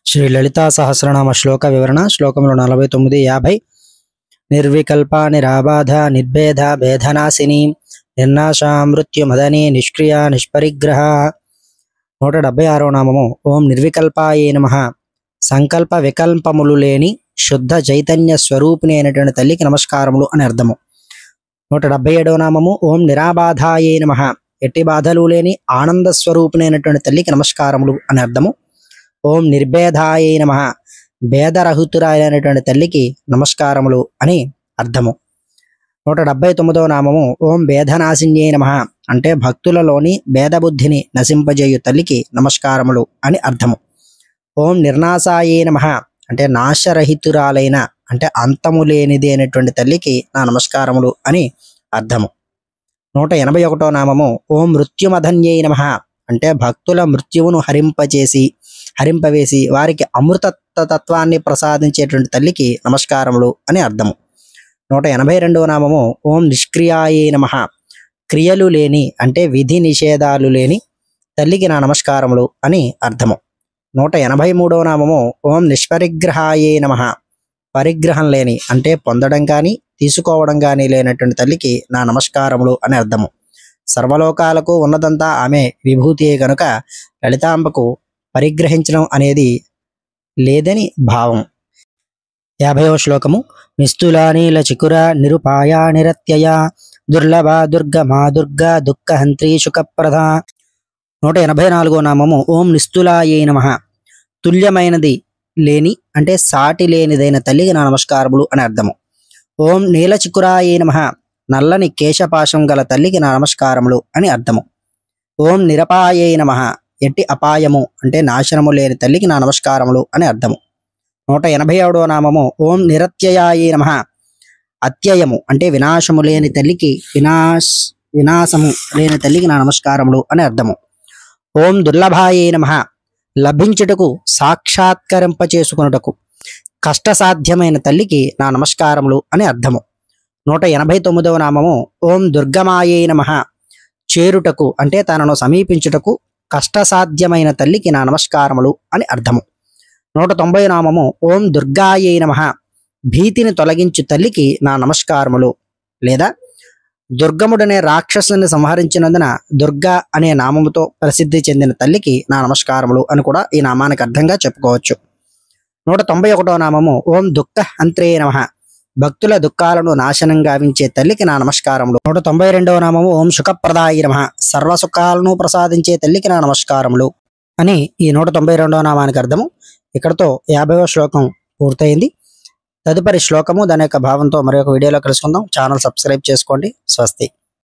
శ్రీ లలితా సహస్రనామ శ్లోక వివరణ శ్లోకములు 49, 50. నిర్వికల్ప నిరాబాధ నిర్భేద భేదనాశిని నిర్నాశా మృత్యుమదని నిష్క్రియ నిష్పరిగ్రహ. 176వ నామము ఓం నిర్వికల్పాయే నమః. సంకల్ప వికల్పములు లేని శుద్ధ చైతన్య స్వరూపిణి అయినటువంటి తల్లికి నమస్కారములు అని అర్థము. 177వ నామము ఓం నిరాబాధాయే నమః. ఎట్టి బాధలు లేని ఆనంద స్వరూపిణి అయినటువంటి తల్లికి నమస్కారములు అని అర్థము. ఓం నిర్భేదాయే నమః. భేదరహితురాయైనటువంటి తల్లికి నమస్కారములు అని అర్థము. 179వ నామము ఓం భేదనాశిన్యే నమః. అంటే భక్తులలోని భేదబుద్ధిని నశింపజేయు తల్లికి నమస్కారములు అని అర్థము. ఓం నిర్నాశాయే నమః. అంటే నాశరహితురాలైన అంటే అంతము లేనిది అయినటువంటి తల్లికి నా నమస్కారములు అని అర్థము. 181వ నామము ఓం మృత్యుమధన్యే నమః. అంటే భక్తుల మృత్యువును హరింపవేసి వారికి అమృతత్వాన్ని ప్రసాదించేటువంటి తల్లికి నమస్కారములు అని అర్థము. 182వ నామము ఓం నిష్క్రియాయే నమః. క్రియలు లేని అంటే విధి నిషేధాలు లేని తల్లికి నా నమస్కారములు అని అర్థము. 183వ నామము ఓం నిష్పరిగ్రహాయే నమః. పరిగ్రహం లేని అంటే పొందడం కానీ తీసుకోవడం కానీ లేనటువంటి తల్లికి నా నమస్కారములు అని అర్థము. సర్వలోకాలకు ఉన్నదంతా ఆమె విభూతియే కనుక లలితాంబకు పరిగ్రహించడం అనేది లేదని భావం. 50వ శ్లోకము నిస్తులానీల చికుర నిరుపాయ నిరత్యయ దుర్లభ దుర్గమా దుర్గా దుఃఖహంత్రీ సుఖప్రద. 184వ నామము ఓం నిస్తులాయే నమః. తుల్యమైనది లేని అంటే సాటి లేనిదైన తల్లికి నా నమస్కారములు అని అర్థము. ఓం నీలచికురాయే నమః. నల్లని కేశపాశం గల తల్లికి నా నమస్కారములు అని అర్థము. ఓం నిరపాయే నమః. ఎట్టి అపాయము అంటే నాశనము లేని తల్లికి నా నమస్కారములు అని అర్థము. 187వ నామము ఓం నిరత్యయాయే నమః. అత్యయము అంటే వినాశము లేని తల్లికి వినాశము లేని తల్లికి నా నమస్కారములు అని అర్థము. ఓం దుర్లభాయే నమః. లభించుటకు సాక్షాత్కరింప చేసుకున్నటకు కష్టసాధ్యమైన తల్లికి నా నమస్కారములు అని అర్థము. 189వ నామము ఓం దుర్గమాయే నమః. చేరుటకు అంటే తనను సమీపించుటకు కష్టసాధ్యమైన తల్లికి నా నమస్కారములు అని అర్థము. 190వ నామము ఓం దుర్గాయే నమః. భీతిని తొలగించు తల్లికి నా నమస్కారములు. లేదా దుర్గముడనే రాక్షసుని సంహరించినందున దుర్గా అనే నామముతో ప్రసిద్ధి చెందిన తల్లికి నా నమస్కారములు అని కూడా ఈ నామానికి అర్థంగా చెప్పుకోవచ్చు. 191వ నామము ఓం దుఃఖ అంత్రే నమః. భక్తుల దుఃఖాలను నాశనం గావించే తల్లికి నా నమస్కారములు. 192వ నామము ఓం సుఖప్రదాయ నమః. సర్వసుఖాలను ప్రసాదించే తల్లికి నా నమస్కారములు అని ఈ 192వ నామానికి అర్థము. ఇక్కడతో 50వ శ్లోకం పూర్తయింది. తదుపరి శ్లోకము దాని యొక్క భావంతో మరి ఒక వీడియోలో కలుసుకుందాం. ఛానల్ సబ్స్క్రైబ్ చేసుకోండి. స్వస్తి.